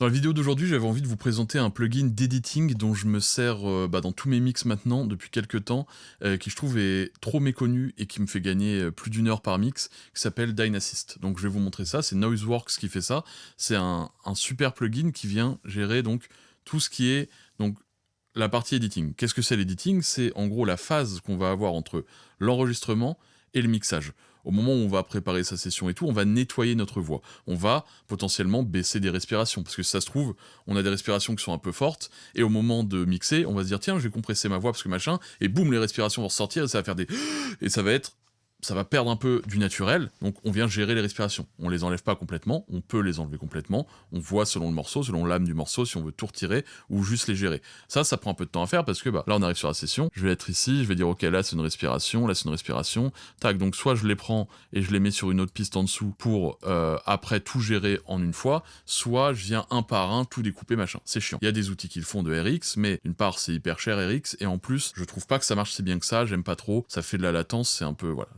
Dans la vidéo d'aujourd'hui, j'avais envie de vous présenter un plugin d'editing dont je me sers dans tous mes mix maintenant depuis quelques temps, qui je trouve est trop méconnu et qui me fait gagner plus d'1 heure par mix, qui s'appelle Dynassist. Donc je vais vous montrer ça, c'est Noiseworks qui fait ça. C'est un super plugin qui vient gérer donc tout ce qui est donc la partie editing. Qu'est-ce que c'est l'editing? C'est en gros la phase qu'on va avoir entre l'enregistrement et le mixage. Au moment où on va préparer sa session et tout, on va nettoyer notre voix. On va potentiellement baisser des respirations, parce que si ça se trouve, on a des respirations qui sont un peu fortes, et au moment de mixer, on va se dire tiens, je vais compresser ma voix parce que machin, et boum, les respirations vont ressortir, et ça va faire des... Et ça va perdre un peu du naturel, donc on vient gérer les respirations. On les enlève pas complètement, on peut les enlever complètement, on voit selon le morceau, selon l'âme du morceau, si on veut tout retirer, ou juste les gérer. Ça prend un peu de temps à faire, parce que là on arrive sur la session, je vais être ici, je vais dire ok, là c'est une respiration, là c'est une respiration, tac, donc soit je les prends et je les mets sur une autre piste en dessous pour après tout gérer en une fois, soit je viens un par un tout découper machin. C'est chiant. Il y a des outils qui le font de RX, mais d'une part c'est hyper cher RX, et en plus je trouve pas que ça marche si bien que ça, j'aime pas trop, ça fait de la latence, c'est un peu, voilà,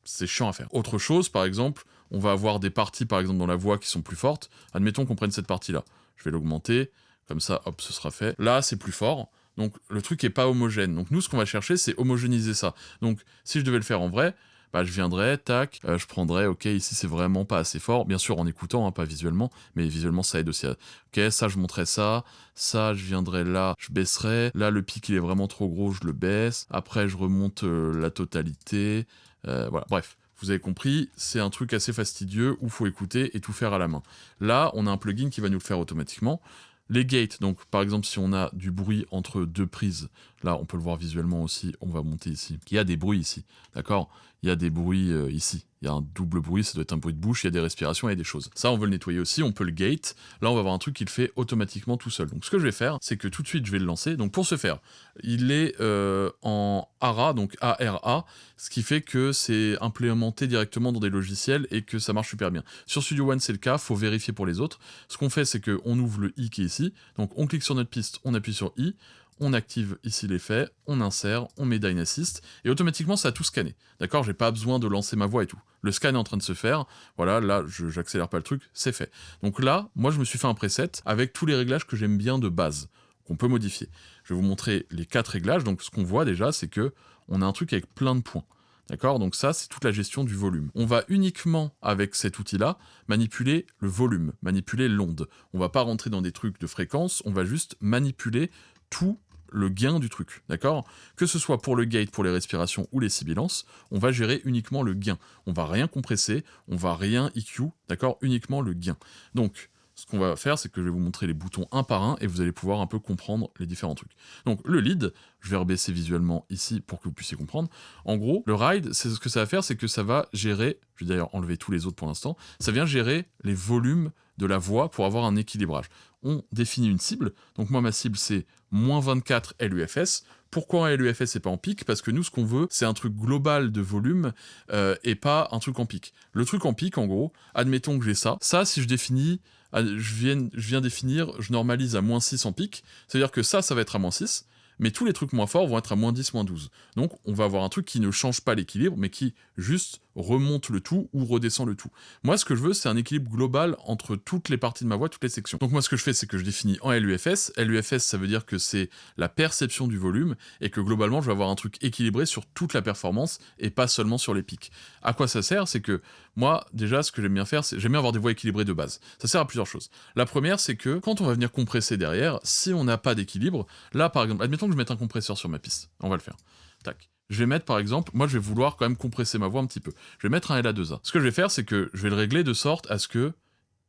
c'est chiant à faire. Autre chose, par exemple, on va avoir des parties, par exemple, dans la voix qui sont plus fortes. Admettons qu'on prenne cette partie-là. Je vais l'augmenter, comme ça, hop, ce sera fait. Là, c'est plus fort, donc le truc est pas homogène. Donc nous, ce qu'on va chercher, c'est homogénéiser ça. Donc, si je devais le faire en vrai, je viendrais, tac, je prendrais, ok, ici c'est vraiment pas assez fort, bien sûr en écoutant, hein, pas visuellement, mais visuellement ça aide aussi à... Ok, ça je montrais ça je viendrais là, je baisserais, là le pic il est vraiment trop gros, je le baisse, après je remonte la totalité, voilà, bref. Vous avez compris, c'est un truc assez fastidieux où faut écouter et tout faire à la main. Là, on a un plugin qui va nous le faire automatiquement. Les gates, donc par exemple si on a du bruit entre deux prises, là on peut le voir visuellement aussi, on va monter ici. Il y a des bruits ici, d'accord? Il y a des bruits ici, il y a un double bruit, ça doit être un bruit de bouche, il y a des respirations, il y a des choses. Ça on veut le nettoyer aussi, on peut le gate, là on va avoir un truc qui le fait automatiquement tout seul. Donc ce que je vais faire, c'est que tout de suite je vais le lancer, donc pour ce faire, il est en ARA, donc ARA, ce qui fait que c'est implémenté directement dans des logiciels et que ça marche super bien. Sur Studio One c'est le cas, faut vérifier pour les autres. Ce qu'on fait c'est qu'on ouvre le i qui est ici, donc on clique sur notre piste, on appuie sur i, on active ici l'effet, on insère, on met Dynassist, et automatiquement ça a tout scanné. D'accord, j'ai pas besoin de lancer ma voix et tout. Le scan est en train de se faire, voilà, là j'accélère pas le truc, c'est fait. Donc là, moi je me suis fait un preset avec tous les réglages que j'aime bien de base, qu'on peut modifier. Je vais vous montrer les 4 réglages, donc ce qu'on voit déjà c'est que on a un truc avec plein de points. D'accord? Donc ça, c'est toute la gestion du volume. On va uniquement, avec cet outil-là, manipuler le volume, manipuler l'onde. On va pas rentrer dans des trucs de fréquence, on va juste manipuler tout le gain du truc, d'accord? Que ce soit pour le gate, pour les respirations ou les sibilances, on va gérer uniquement le gain. On va rien compresser, on va rien EQ, d'accord? Uniquement le gain. Donc, ce qu'on va faire, c'est que je vais vous montrer les boutons un par un et vous allez pouvoir un peu comprendre les différents trucs. Donc le lead, je vais rebaisser visuellement ici pour que vous puissiez comprendre. En gros, le ride, c'est ce que ça va faire, c'est que ça va gérer, je vais d'ailleurs enlever tous les autres pour l'instant, ça vient gérer les volumes de la voix pour avoir un équilibrage. On définit une cible, donc moi ma cible c'est moins 24 LUFS. Pourquoi un LUFS et pas en pic? Parce que nous ce qu'on veut c'est un truc global de volume et pas un truc en pic. Le truc en pic en gros, admettons que j'ai ça si je définis, je viens définir, je normalise à moins 6 en pic, c'est-à-dire que ça va être à moins 6, mais tous les trucs moins forts vont être à moins 10, moins 12. Donc on va avoir un truc qui ne change pas l'équilibre, mais qui juste remonte le tout ou redescend le tout. Moi, ce que je veux, c'est un équilibre global entre toutes les parties de ma voix, toutes les sections. Donc moi, ce que je fais, c'est que je définis en LUFS. LUFS, ça veut dire que c'est la perception du volume, et que globalement, je vais avoir un truc équilibré sur toute la performance, et pas seulement sur les pics. À quoi ça sert? C'est que moi, déjà, ce que j'aime bien faire, c'est j'aime bien avoir des voix équilibrées de base. Ça sert à plusieurs choses. La première, c'est que quand on va venir compresser derrière, si on n'a pas d'équilibre, là, par exemple, admettons que je mette un compresseur sur ma piste. On va le faire. Tac. Je vais mettre par exemple, moi je vais vouloir quand même compresser ma voix un petit peu. Je vais mettre un LA2A. Ce que je vais faire, c'est que je vais le régler de sorte à ce que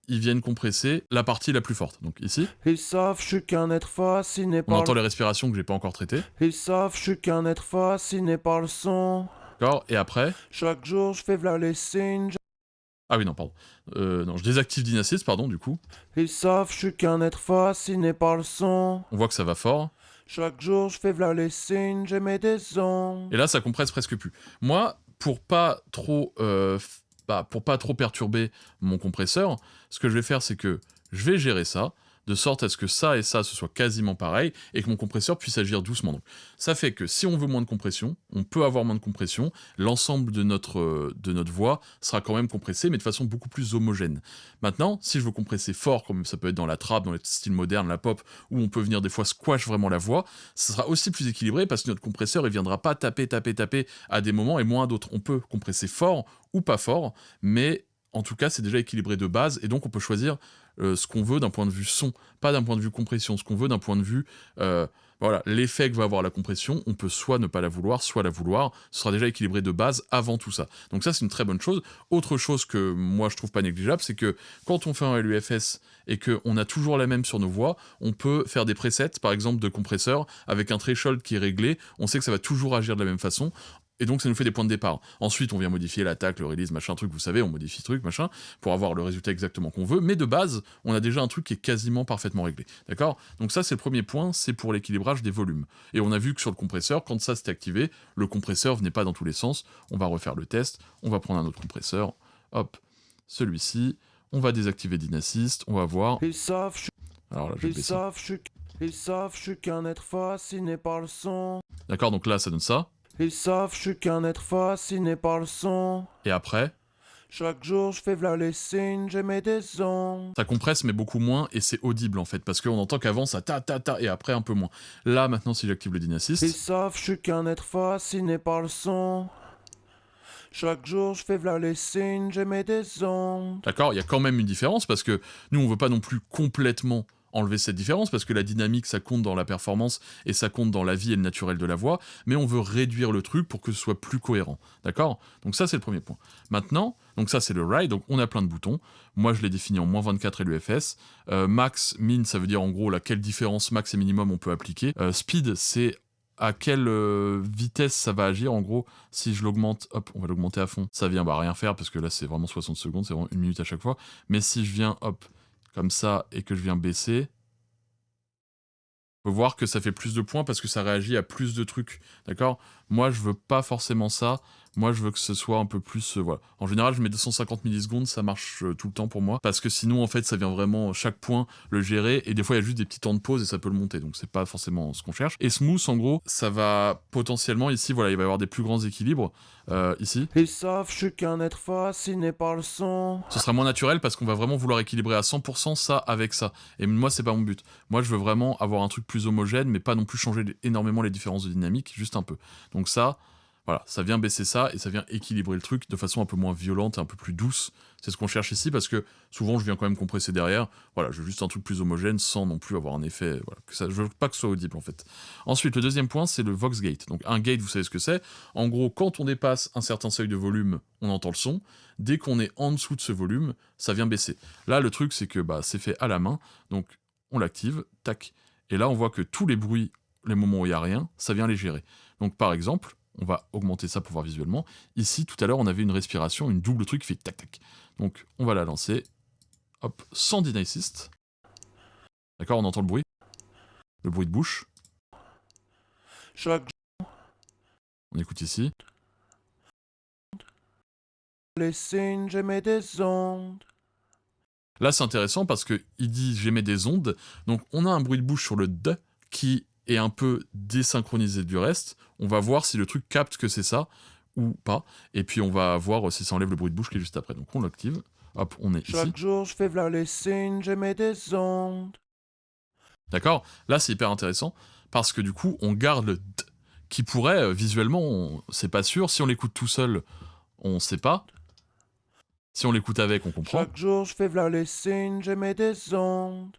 il vienne compresser la partie la plus forte. Donc ici. Ils savent, je suis qu'un être fasciné On par entend les respirations que j'ai pas encore traitées. Ils savent, je suis qu'un être fasciné par le son. D'accord. Et après. Chaque jour, je fais v'là les signes. Ah oui, non, pardon. Non, je désactive Dynassist, pardon, du coup. Ils savent, je suis qu'un être fasciné par le son. On voit que ça va fort. Chaque jour, je fais v'là les signes, j'émets des ondes. Et là, ça compresse presque plus. Moi, pour pas trop perturber mon compresseur, ce que je vais faire, c'est que je vais gérer ça. de sorte à ce que ça et ça, ce soit quasiment pareil, et que mon compresseur puisse agir doucement. Donc, ça fait que si on veut moins de compression, on peut avoir moins de compression, l'ensemble de notre voix sera quand même compressé, mais de façon beaucoup plus homogène. Maintenant, si je veux compresser fort, comme ça peut être dans la trap, dans les styles modernes, la pop, où on peut venir des fois squash vraiment la voix, ça sera aussi plus équilibré, parce que notre compresseur, il viendra pas taper à des moments et moins à d'autres. On peut compresser fort ou pas fort, mais en tout cas, c'est déjà équilibré de base, et donc on peut choisir ce qu'on veut d'un point de vue son, pas d'un point de vue compression, ce qu'on veut d'un point de vue... voilà, l'effet que va avoir la compression, on peut soit ne pas la vouloir, soit la vouloir, ce sera déjà équilibré de base avant tout ça. Donc ça, c'est une très bonne chose. Autre chose que moi, je trouve pas négligeable, c'est que quand on fait un LUFS et qu'on a toujours la même sur nos voix, on peut faire des presets, par exemple, de compresseur, avec un threshold qui est réglé, on sait que ça va toujours agir de la même façon, et donc ça nous fait des points de départ. Ensuite, on vient modifier l'attaque, le release, machin truc, vous savez, on modifie truc, machin, pour avoir le résultat exactement qu'on veut, mais de base, on a déjà un truc qui est quasiment parfaitement réglé. D'accord? Donc ça, c'est le premier point, c'est pour l'équilibrage des volumes. Et on a vu que sur le compresseur, quand ça s'était activé, le compresseur venait pas dans tous les sens. On va refaire le test, on va prendre un autre compresseur, hop, celui-ci, on va désactiver Dynassist, on va voir... Ils savent, Alors là, je vais baisser. ils savent, je suis qu'un être fasciné par le son. D'accord, donc là, ça donne ça. Ils savent, je suis qu'un être fasciné par le son. Et après, Chaque jour, je fais v'là les signes, j'émets des ondes. ça compresse, mais beaucoup moins, et c'est audible en fait, parce qu'on entend qu'avant ça ta, et après un peu moins. Là, maintenant, si j'active le Ils Dynassist, savent, je suis qu'un être fasciné par le son. Chaque jour, je fais v'là les signes, j'émets des ondes. d'accord, il y a quand même une différence, parce que nous, on veut pas non plus complètement enlever cette différence, parce que la dynamique, ça compte dans la performance, et ça compte dans la vie et le naturel de la voix, mais on veut réduire le truc pour que ce soit plus cohérent, d'accord? Donc ça, c'est le premier point. Maintenant, donc ça, c'est le ride, donc on a plein de boutons. Moi, je l'ai défini en moins 24 LUFS. Max, min, ça veut dire en gros, quelle différence max et minimum on peut appliquer. Speed, c'est à quelle vitesse ça va agir. En gros, si je l'augmente, hop, on va l'augmenter à fond, ça vient rien faire, parce que là, c'est vraiment 60 secondes, c'est vraiment 1 minute à chaque fois. Mais si je viens, hop, comme ça, et que je viens baisser, on peut voir que ça fait plus de points parce que ça réagit à plus de trucs, d'accord? Moi, je veux pas forcément ça. Moi, je veux que ce soit un peu plus... voilà. En général, je mets 250 millisecondes, ça marche tout le temps pour moi. Parce que sinon, en fait, ça vient vraiment chaque point le gérer. Et des fois, il y a juste des petits temps de pause et ça peut le monter. Donc, c'est pas forcément ce qu'on cherche. Et smooth, en gros, ça va potentiellement, ici, voilà, il va y avoir des plus grands équilibres. Ici. Ils savent, je suis qu'un être fasciné par le son. Ce sera moins naturel parce qu'on va vraiment vouloir équilibrer à 100% ça avec ça. Et moi, c'est pas mon but. Moi, je veux vraiment avoir un truc plus homogène, mais pas non plus changer énormément les différences de dynamique, juste un peu. Donc ça, voilà, ça vient baisser ça et ça vient équilibrer le truc de façon un peu moins violente et un peu plus douce. C'est ce qu'on cherche ici parce que souvent je viens quand même compresser derrière. Voilà, je veux juste un truc plus homogène sans non plus avoir un effet. Voilà, je veux pas que ce soit audible en fait. Ensuite, le deuxième point, c'est le Vox Gate. Donc un gate, vous savez ce que c'est. En gros, quand on dépasse un certain seuil de volume, on entend le son. Dès qu'on est en dessous de ce volume, ça vient baisser. Là, le truc, c'est que c'est fait à la main. Donc on l'active, tac. Et là, on voit que tous les bruits, les moments où il n'y a rien, ça vient les gérer. Donc par exemple, on va augmenter ça pour voir visuellement. Ici, tout à l'heure, on avait une respiration, une double truc qui fait tac-tac. Donc, on va la lancer. Hop, sans deny assist. D'accord, on entend le bruit. Le bruit de bouche. Chaque On écoute ici. les signes, j'émets des ondes. Là, c'est intéressant parce qu'il dit j'émets des ondes. Donc, on a un bruit de bouche sur le D qui est un peu désynchronisé du reste. On va voir si le truc capte que c'est ça ou pas. Et puis, on va voir si ça enlève le bruit de bouche qui est juste après. Donc, on l'active. Hop, on est ici. Chaque jour, je fais v'là les signes, j'émets des ondes. D'accord? Là, c'est hyper intéressant parce que du coup, on garde le D qui pourrait, visuellement, c'est pas sûr. Si on l'écoute tout seul, on sait pas. Si on l'écoute avec, on comprend. Chaque jour, je fais v'là les signes, j'émets des ondes.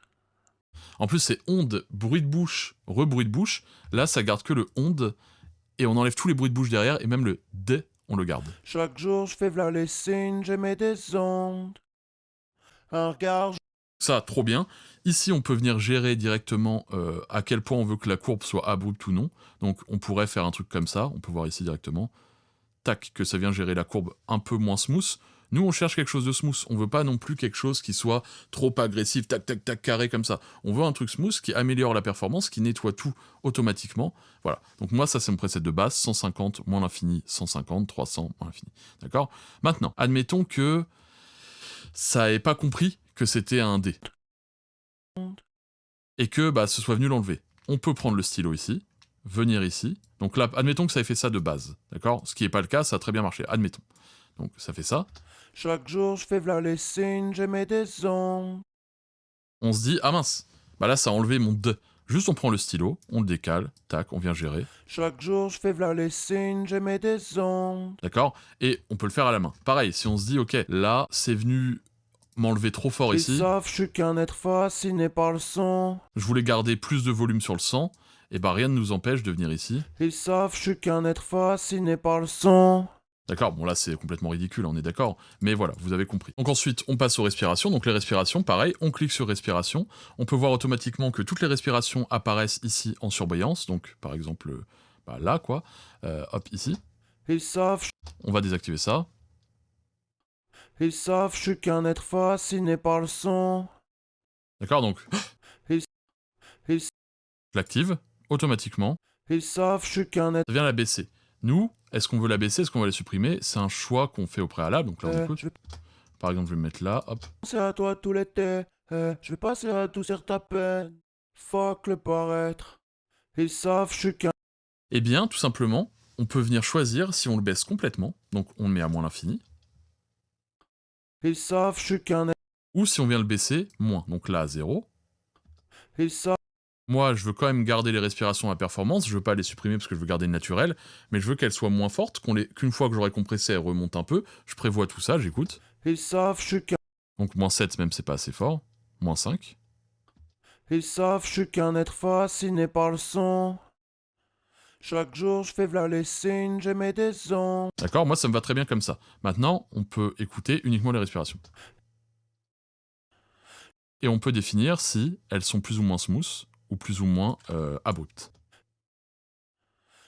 En plus, c'est onde, bruit de bouche, rebruit de bouche. Là, ça garde que le onde et on enlève tous les bruits de bouche derrière et même le D, on le garde. Chaque jour, je fais v'là les signes, j'émets des ondes. Un regard, Ça, trop bien. Ici, on peut venir gérer directement à quel point on veut que la courbe soit abrupte ou non. Donc, on pourrait faire un truc comme ça. On peut voir ici directement. Tac, que ça vient gérer la courbe un peu moins smooth. Nous, on cherche quelque chose de smooth. On veut pas non plus quelque chose qui soit trop agressif, tac, tac, tac, carré comme ça. On veut un truc smooth qui améliore la performance, qui nettoie tout automatiquement. Voilà. Donc moi, ça, c'est mon preset de base. 150 moins l'infini, 150, 300 moins l'infini. D'accord? Maintenant, admettons que ça n'ait pas compris que c'était un D. et que bah, ce soit venu l'enlever. On peut prendre le stylo ici, venir ici. Donc là, admettons que ça ait fait ça de base, d'accord? Ce qui n'est pas le cas, ça a très bien marché, admettons. Donc ça fait ça. Chaque jour, je fais v'là les signes, j'émets des ondes. On se dit, ah mince, bah là ça a enlevé mon de. Juste on prend le stylo, on le décale, tac, on vient gérer, Chaque jour, je fais v'là les signes, j'émets des ondes. d'accord? Et on peut le faire à la main. Pareil, si on se dit, ok, là c'est venu m'enlever trop fort Ils ici, savent, je suis qu'un être fasciné par le son. je voulais garder plus de volume sur le sang, et bah rien ne nous empêche de venir ici. Ils savent, je suis qu'un être fasciné par le son. D'accord, bon là c'est complètement ridicule, on est d'accord, mais voilà, vous avez compris. Donc ensuite, on passe aux respirations, donc les respirations, pareil, on clique sur respiration, on peut voir automatiquement que toutes les respirations apparaissent ici en surbrillance, donc par exemple, bah, là quoi, hop, ici, Ils savent, on va désactiver ça, ils savent, je suis qu'un être fasciné par le son. d'accord, donc Ils, ils, je l'active, automatiquement, ils savent, je suis qu'un être. ça vient la baisser. Nous, est-ce qu'on veut la baisser, est-ce qu'on va la supprimer? C'est un choix qu'on fait au préalable, donc là on écoute. Je vais Par exemple, je vais me mettre là, hop. penser à toi tout l'été. Je vais passer à adoucir ta peine. Fuck le paraître. Ils savent, je suis qu'un. Eh bien, tout simplement, on peut venir choisir si on le baisse complètement, donc on le met à moins l'infini, Ils savent, je suis qu'un être. ou si on vient le baisser, moins, donc là à 0. Ils savent, Moi, je veux quand même garder les respirations à performance, je veux pas les supprimer parce que je veux garder le naturel, mais je veux qu'elles soient moins fortes, qu'une fois que j'aurai compressé, elles remontent un peu. Je prévois tout ça, j'écoute. ils savent, je suis qu'un. Donc moins 7, même c'est pas assez fort. Moins 5. Ils savent, je suis qu'un être fasciné par le son. Chaque jour, je fais v'là les signes, j'émets des ondes. D'accord, moi ça me va très bien comme ça. Maintenant, on peut écouter uniquement les respirations. Et on peut définir si elles sont plus ou moins smooth, ou plus ou moins abruptes.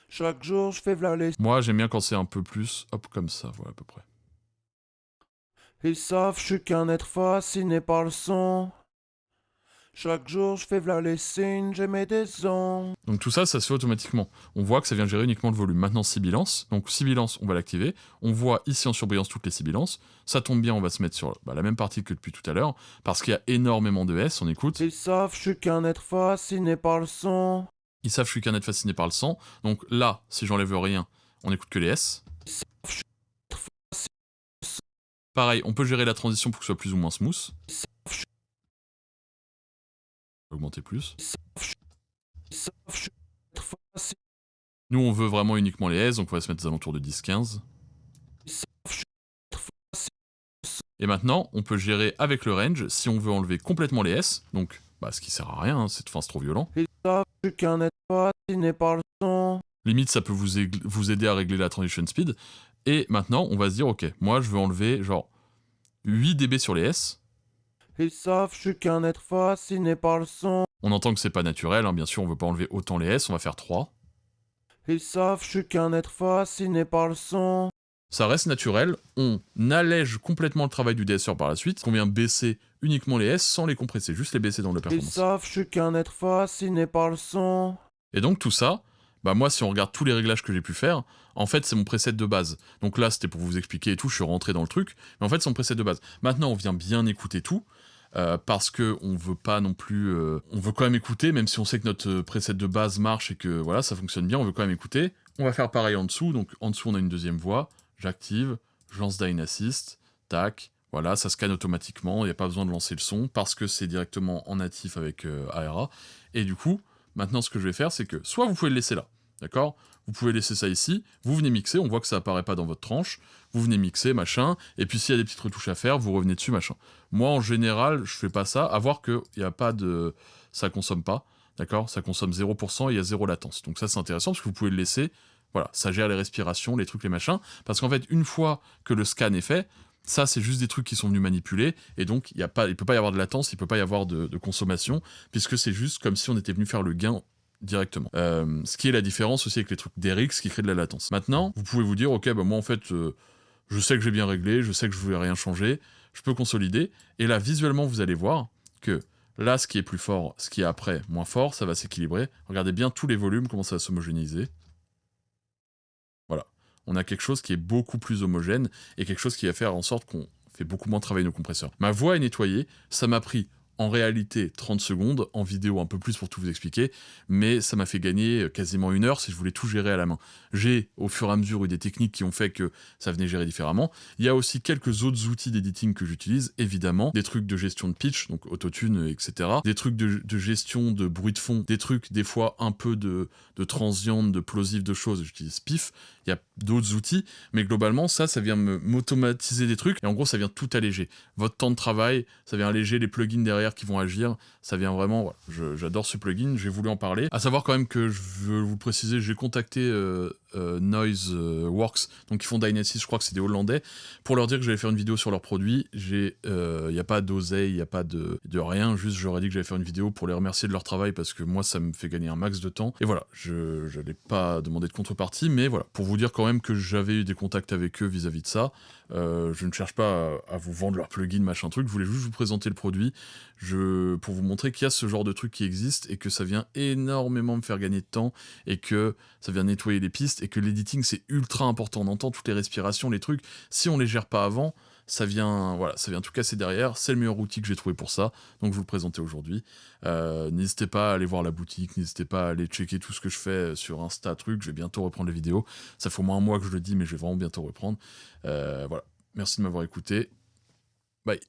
Chaque jour, je fais v'là les. Moi, j'aime bien quand c'est un peu plus, hop, comme ça, voilà à peu près. Ils savent, je suis qu'un être fasciné par le son. Chaque jour, je fais v'là les signes, j'émets des ondes. Donc tout ça, ça se fait automatiquement. On voit que ça vient gérer uniquement le volume. Maintenant, sibilance. Donc sibilance, on va l'activer. On voit ici en surbrillance toutes les sibilances. Ça tombe bien, on va se mettre sur la même partie que depuis tout à l'heure, parce qu'il y a énormément de S, on écoute. Ils savent, je suis qu'un être fasciné par le son. Ils savent que je suis qu'un être fasciné par le sang. Donc là, si j'enlève rien, on écoute que les S. Ils savent, je suis qu'un être fasciné par le son. Pareil, on peut gérer la transition pour que ce soit plus ou moins smooth. Ils savent, je suis. Augmenter plus. Ils savent, je suis qu'un être fasciné. Nous, on veut vraiment uniquement les S, donc on va se mettre aux alentours de 10-15. Ils savent, je suis qu'un être fasciné. Et maintenant, on peut gérer avec le range si on veut enlever complètement les S. Donc, bah, ce qui sert à rien, hein, c'est trop violent. Ils savent, je suis qu'un être fasciné par le son. Limite, ça peut vous aider à régler la transition speed. Et maintenant, on va se dire, ok, moi, je veux enlever genre 8 dB sur les S. Ils savent, je suis qu'un être fasciné par le son. On entend que c'est pas naturel, hein, bien sûr, on veut pas enlever autant les S, on va faire 3. Ils savent, je suis qu'un être fasciné par le son. Ça reste naturel, on allège complètement le travail du DSR par la suite, on vient baisser uniquement les S sans les compresser, juste les baisser dans la Ils performance. savent, je suis qu'un être fasciné par le son. Et donc tout ça, bah moi si on regarde tous les réglages que j'ai pu faire, en fait c'est mon preset de base. Donc là c'était pour vous expliquer et tout, je suis rentré dans le truc, mais en fait c'est mon preset de base. Maintenant on vient bien écouter tout, parce que on veut pas non plus... on veut quand même écouter, même si on sait que notre preset de base marche et que voilà ça fonctionne bien, on veut quand même écouter. On va faire pareil en dessous, donc en dessous on a une deuxième voix, j'active, je lance Dynassist, tac, voilà, ça scanne automatiquement, il n'y a pas besoin de lancer le son, parce que c'est directement en natif avec ARA, et du coup, maintenant ce que je vais faire, c'est que soit vous pouvez le laisser là, d'accord? Vous pouvez laisser ça ici, vous venez mixer, on voit que ça apparaît pas dans votre tranche, vous venez mixer, machin, et puis s'il y a des petites retouches à faire, vous revenez dessus, machin. Moi, en général, je fais pas ça, à voir qu'il n'y a pas de... ça consomme pas, d'accord? Ça consomme 0% et il y a 0 latence. Donc ça, c'est intéressant, parce que vous pouvez le laisser, voilà, ça gère les respirations, les trucs, les machins, parce qu'en fait, une fois que le scan est fait, ça, c'est juste des trucs qui sont venus manipuler, et donc il peut pas y avoir de latence, il peut pas y avoir de consommation, puisque c'est juste comme si on était venu faire le gain directement. Ce qui est la différence aussi avec les trucs d'RX qui créent de la latence. Maintenant, vous pouvez vous dire, ok, bah moi en fait, je sais que j'ai bien réglé, je sais que je voulais rien changer, je peux consolider, et là, visuellement, vous allez voir que là, ce qui est plus fort, ce qui est après moins fort, ça va s'équilibrer. Regardez bien tous les volumes, comment ça va s'homogénéiser. Voilà. On a quelque chose qui est beaucoup plus homogène, et quelque chose qui va faire en sorte qu'on fait beaucoup moins travailler nos compresseurs. Ma voix est nettoyée, ça m'a pris en réalité 30 secondes, en vidéo un peu plus pour tout vous expliquer, mais ça m'a fait gagner quasiment 1 heure si je voulais tout gérer à la main. J'ai au fur et à mesure eu des techniques qui ont fait que ça venait gérer différemment. Il y a aussi quelques autres outils d'editing que j'utilise, évidemment, des trucs de gestion de pitch, donc autotune, etc. Des trucs de gestion de bruit de fond, des trucs des fois un peu de transient, de plosive, de choses, j'utilise Spiff. Il y a d'autres outils, mais globalement ça vient m'automatiser des trucs, et en gros ça vient tout alléger. Votre temps de travail, ça vient alléger les plugins derrière qui vont agir, ça vient vraiment, voilà, j'adore ce plugin, j'ai voulu en parler. À savoir quand même que je veux vous le préciser, j'ai contacté Noiseworks, donc ils font Dynasys, je crois que c'est des Hollandais, pour leur dire que j'allais faire une vidéo sur leurs produits. Il n'y a pas d'oseille, il n'y a pas de rien, juste j'aurais dit que j'allais faire une vidéo pour les remercier de leur travail, parce que moi ça me fait gagner un max de temps, et voilà, je n'allais pas demander de contrepartie, mais voilà, pour vous dire quand même que j'avais eu des contacts avec eux vis-à-vis de ça. Je ne cherche pas à vous vendre leur plugin, machin truc, je voulais juste vous présenter le produit, pour vous montrer qu'il y a ce genre de truc qui existe, et que ça vient énormément me faire gagner de temps, et que ça vient nettoyer les pistes, et que l'editing c'est ultra important. On entend toutes les respirations, les trucs, si on les gère pas avant, ça vient tout casser derrière. C'est le meilleur outil que j'ai trouvé pour ça, donc je vous le présentais aujourd'hui. N'hésitez pas à aller voir la boutique, n'hésitez pas à aller checker tout ce que je fais sur Insta, je vais bientôt reprendre les vidéos, ça fait au moins un mois que je le dis, mais je vais vraiment bientôt reprendre. Voilà, merci de m'avoir écouté,